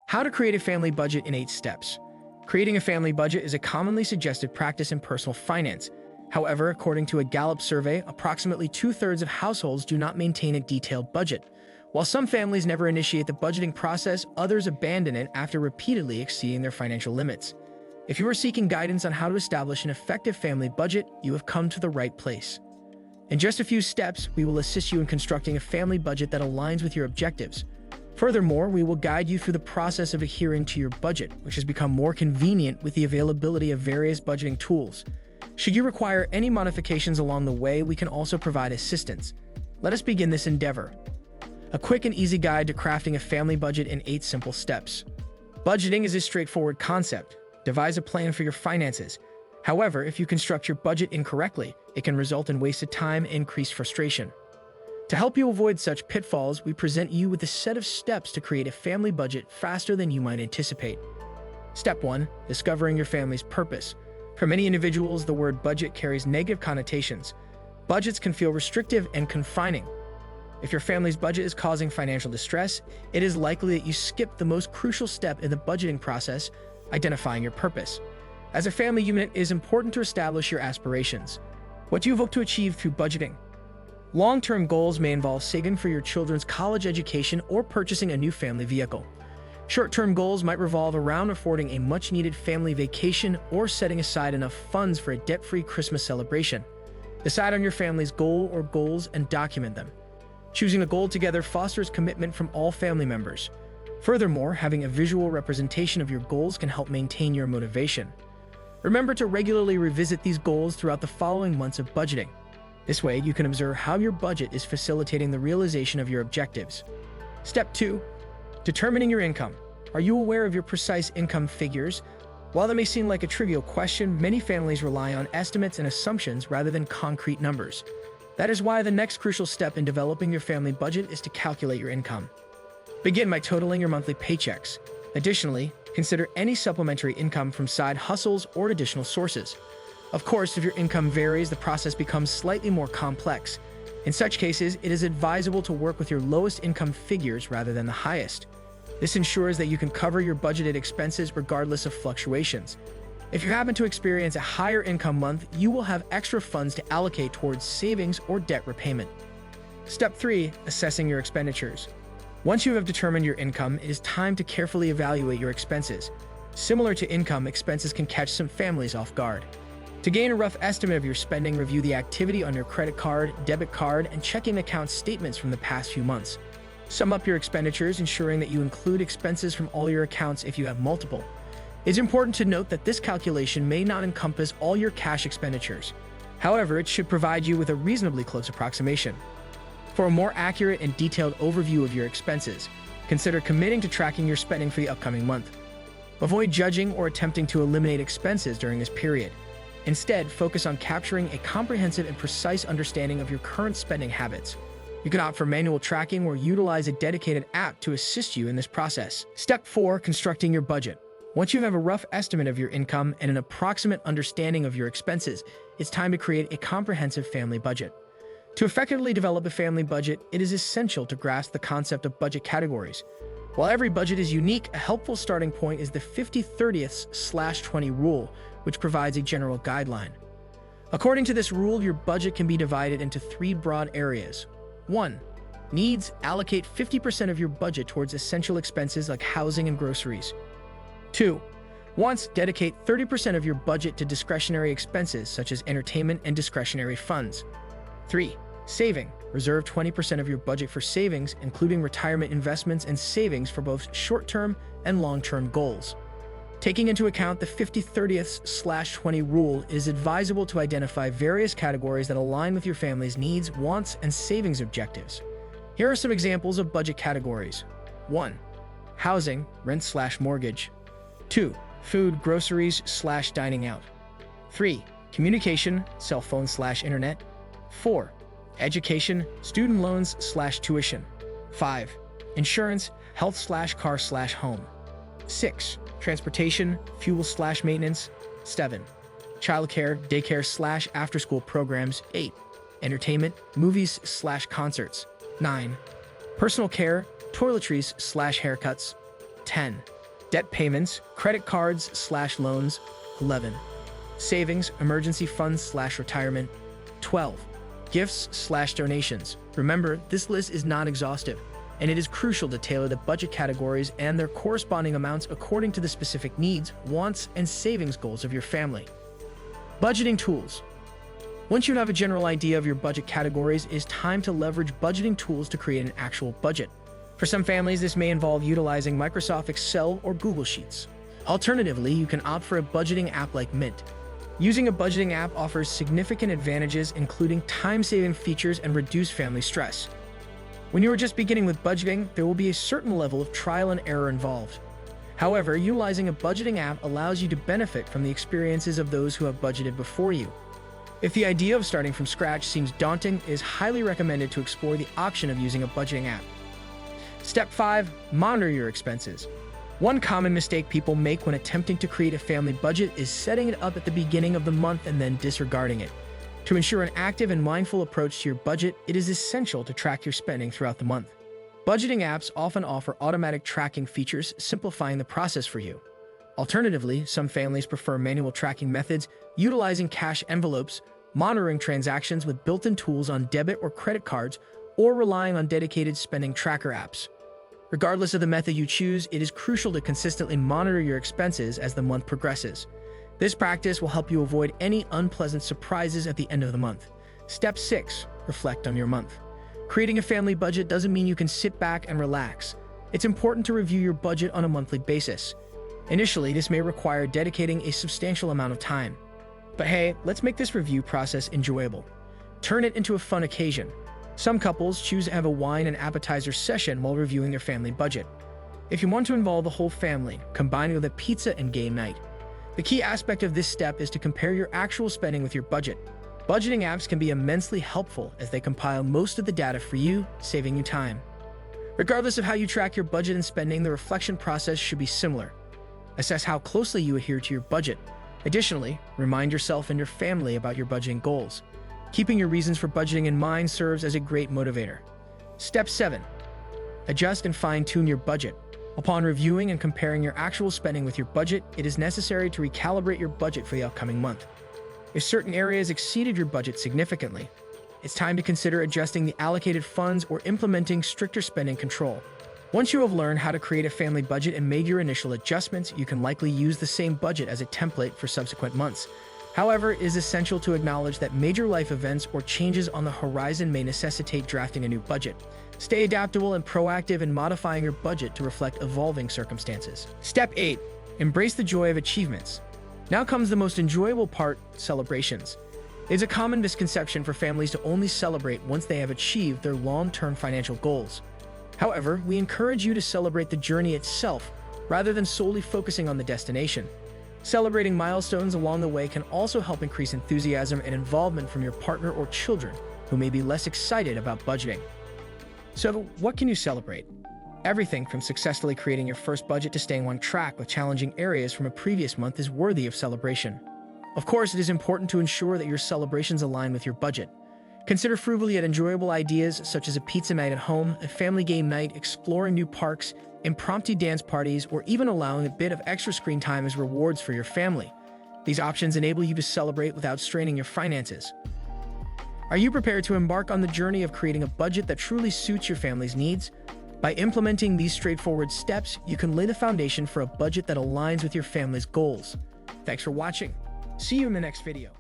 How to create a family budget in 8 steps. Creating a family budget is a commonly suggested practice in personal finance. However, according to a Gallup survey, approximately 2/3 of households do not maintain a detailed budget. While some families never initiate the budgeting process, others abandon it after repeatedly exceeding their financial limits. If you are seeking guidance on how to establish an effective family budget, you have come to the right place. In just a few steps, we will assist you in constructing a family budget that aligns with your objectives. Furthermore, we will guide you through the process of adhering to your budget, which has become more convenient with the availability of various budgeting tools. Should you require any modifications along the way, we can also provide assistance. Let us begin this endeavor. A quick and easy guide to crafting a family budget in 8 simple steps. Budgeting is a straightforward concept. Devise a plan for your finances. However, if you construct your budget incorrectly, it can result in wasted time and increased frustration. To help you avoid such pitfalls, we present you with a set of steps to create a family budget faster than you might anticipate. Step 1. Discovering your family's purpose. For many individuals, the word budget carries negative connotations. Budgets can feel restrictive and confining. If your family's budget is causing financial distress, it is likely that you skipped the most crucial step in the budgeting process, identifying your purpose. As a family unit, it is important to establish your aspirations. What do you hope to achieve through budgeting? Long-term goals may involve saving for your children's college education or purchasing a new family vehicle. Short-term goals might revolve around affording a much-needed family vacation or setting aside enough funds for a debt-free Christmas celebration. Decide on your family's goal or goals and document them. Choosing a goal together fosters commitment from all family members. Furthermore, having a visual representation of your goals can help maintain your motivation. Remember to regularly revisit these goals throughout the following months of budgeting. This way, you can observe how your budget is facilitating the realization of your objectives. Step 2. Determining your income. Are you aware of your precise income figures? While that may seem like a trivial question, many families rely on estimates and assumptions rather than concrete numbers. That is why the next crucial step in developing your family budget is to calculate your income. Begin by totaling your monthly paychecks. Additionally, consider any supplementary income from side hustles or additional sources. Of course, if your income varies, the process becomes slightly more complex. In such cases, it is advisable to work with your lowest income figures rather than the highest. This ensures that you can cover your budgeted expenses regardless of fluctuations. If you happen to experience a higher income month, you will have extra funds to allocate towards savings or debt repayment. Step 3. Assessing your expenditures. Once you have determined your income, it is time to carefully evaluate your expenses. Similar to income, expenses can catch some families off guard. To gain a rough estimate of your spending, review the activity on your credit card, debit card, and checking account statements from the past few months. Sum up your expenditures, ensuring that you include expenses from all your accounts if you have multiple. It's important to note that this calculation may not encompass all your cash expenditures. However, it should provide you with a reasonably close approximation. For a more accurate and detailed overview of your expenses, consider committing to tracking your spending for the upcoming month. Avoid judging or attempting to eliminate expenses during this period. Instead, focus on capturing a comprehensive and precise understanding of your current spending habits. You can opt for manual tracking or utilize a dedicated app to assist you in this process. Step 4. Constructing your budget. Once you have a rough estimate of your income and an approximate understanding of your expenses, it's time to create a comprehensive family budget. To effectively develop a family budget, it is essential to grasp the concept of budget categories. While every budget is unique, a helpful starting point is the 50/30/20 rule, which provides a general guideline. According to this rule, your budget can be divided into 3 broad areas. 1. Needs. Allocate 50% of your budget towards essential expenses like housing and groceries. 2. Wants. Dedicate 30% of your budget to discretionary expenses such as entertainment and discretionary funds. 3. Saving. Reserve 20% of your budget for savings, including retirement investments and savings for both short-term and long-term goals. Taking into account the 50/30/20 rule, it is advisable to identify various categories that align with your family's needs, wants, and savings objectives. Here are some examples of budget categories. 1. Housing, rent/mortgage. 2. Food, groceries/dining out. 3. Communication, cell phone/internet. 4. Education, student loans/tuition. 5. Insurance, health/car/home. 6. Transportation, fuel/maintenance. 7. Childcare, daycare/after-school programs. 8. Entertainment, movies/concerts. 9. Personal care, toiletries/haircuts. 10. Debt payments, credit cards/loans. 11. Savings, emergency funds/retirement. 12. Gifts/donations. Remember, this list is not exhaustive, and it is crucial to tailor the budget categories and their corresponding amounts according to the specific needs, wants, and savings goals of your family. Budgeting tools. Once you have a general idea of your budget categories, it is time to leverage budgeting tools to create an actual budget. For some families, this may involve utilizing Microsoft Excel or Google Sheets. Alternatively, you can opt for a budgeting app like Mint. Using a budgeting app offers significant advantages, including time-saving features and reduced family stress. When you are just beginning with budgeting, there will be a certain level of trial and error involved. However, utilizing a budgeting app allows you to benefit from the experiences of those who have budgeted before you. If the idea of starting from scratch seems daunting, it is highly recommended to explore the option of using a budgeting app. Step 5. Monitor your expenses. One common mistake people make when attempting to create a family budget is setting it up at the beginning of the month and then disregarding it. To ensure an active and mindful approach to your budget, it is essential to track your spending throughout the month. Budgeting apps often offer automatic tracking features, simplifying the process for you. Alternatively, some families prefer manual tracking methods, utilizing cash envelopes, monitoring transactions with built-in tools on debit or credit cards, or relying on dedicated spending tracker apps. Regardless of the method you choose, it is crucial to consistently monitor your expenses as the month progresses. This practice will help you avoid any unpleasant surprises at the end of the month. Step 6. Reflect on your month. Creating a family budget doesn't mean you can sit back and relax. It's important to review your budget on a monthly basis. Initially, this may require dedicating a substantial amount of time. But hey, let's make this review process enjoyable. Turn it into a fun occasion. Some couples choose to have a wine and appetizer session while reviewing their family budget. If you want to involve the whole family, combine it with a pizza and game night. The key aspect of this step is to compare your actual spending with your budget. Budgeting apps can be immensely helpful as they compile most of the data for you, saving you time. Regardless of how you track your budget and spending, the reflection process should be similar. Assess how closely you adhere to your budget. Additionally, remind yourself and your family about your budgeting goals. Keeping your reasons for budgeting in mind serves as a great motivator. Step 7. Adjust and fine-tune your budget. Upon reviewing and comparing your actual spending with your budget, it is necessary to recalibrate your budget for the upcoming month. If certain areas exceeded your budget significantly, it's time to consider adjusting the allocated funds or implementing stricter spending control. Once you have learned how to create a family budget and made your initial adjustments, you can likely use the same budget as a template for subsequent months. However, it is essential to acknowledge that major life events or changes on the horizon may necessitate drafting a new budget. Stay adaptable and proactive in modifying your budget to reflect evolving circumstances. Step 8. Embrace the joy of achievements. Now comes the most enjoyable part: celebrations. It's a common misconception for families to only celebrate once they have achieved their long-term financial goals. However, we encourage you to celebrate the journey itself rather than solely focusing on the destination. Celebrating milestones along the way can also help increase enthusiasm and involvement from your partner or children, who may be less excited about budgeting. So, what can you celebrate? Everything from successfully creating your first budget to staying on track with challenging areas from a previous month is worthy of celebration. Of course, it is important to ensure that your celebrations align with your budget. Consider frugally at enjoyable ideas such as a pizza night at home, a family game night, exploring new parks, impromptu dance parties, or even allowing a bit of extra screen time as rewards for your family. These options enable you to celebrate without straining your finances. Are you prepared to embark on the journey of creating a budget that truly suits your family's needs? By implementing these straightforward steps, you can lay the foundation for a budget that aligns with your family's goals. Thanks for watching. See you in the next video.